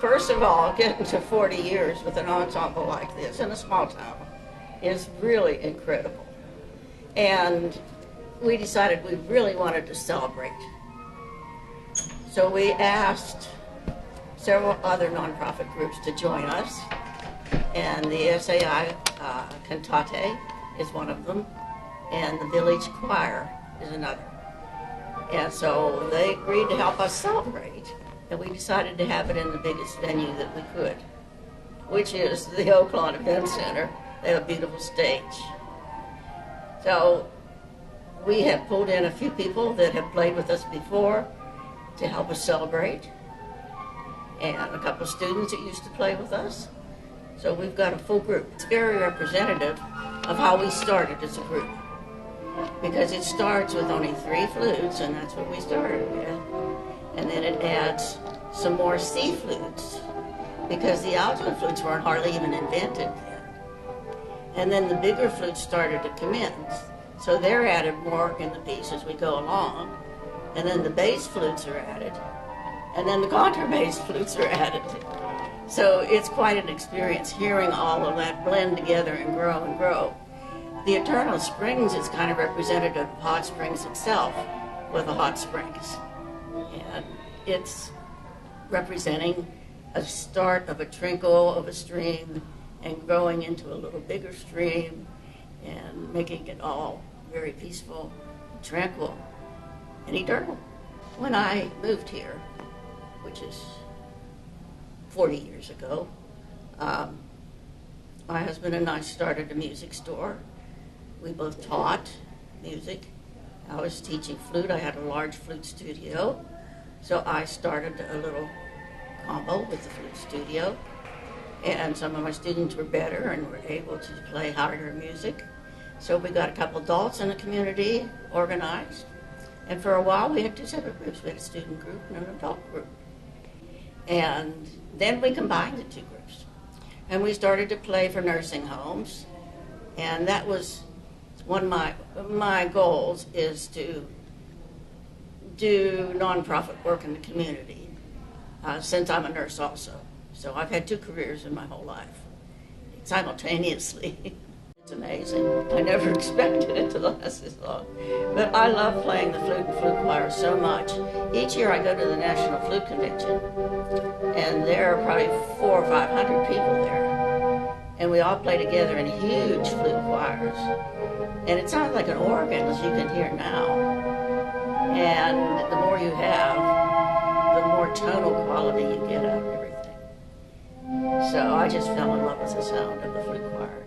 First of all, getting to 40 years with an ensemble like this in a small town is really incredible. And we decided we really wanted to celebrate. So we asked several other nonprofit groups to join us, and the SAI Cantate is one of them, and the Village Choir is another. And so they agreed to help us celebrate, and we decided to have it in the biggest venue that we could, which is the Oaklawn Event Center. They have a beautiful stage. So we have pulled in a few people that have played with us before to help us celebrate, and a couple of students that used to play with us. So we've got a full group. It's very representative of how we started as a group, because it starts with only 3 flutes, and that's what we started with. And then it adds some more C flutes, because the alto flutes weren't hardly even invented then. And then the bigger flutes started to come in. So they're added more in the piece as we go along. And then the bass flutes are added. And then the contrabass flutes are added. So it's quite an experience hearing all of that blend together and grow and grow. The Eternal Springs is kind of representative of Hot Springs itself with the Hot Springs. And it's representing a start of a trickle of a stream and growing into a little bigger stream and making it all very peaceful, tranquil, and eternal. When I moved here, which is 40 years ago, my husband and I started a music store. We both taught music. I was teaching flute. I had a large flute studio. So I started a little combo with the flute studio. And some of my students were better and were able to play harder music. So we got a couple adults in the community organized. And for a while we had 2 separate groups. We had a student group and an adult group. And then we combined the 2 groups. And we started to play for nursing homes. And that was one of my goals, is to do nonprofit work in the community, since I'm a nurse also. So I've had 2 careers in my whole life, simultaneously. It's amazing. I never expected it to last this long. But I love playing the flute and flute choir so much. Each year I go to the National Flute Convention, and there are probably 400 or 500 people there. And we all play together in huge flute choirs. And it sounds like an organ, as you can hear now. And the more you have, the more tonal quality you get out of everything. So I just fell in love with the sound of the flute choir.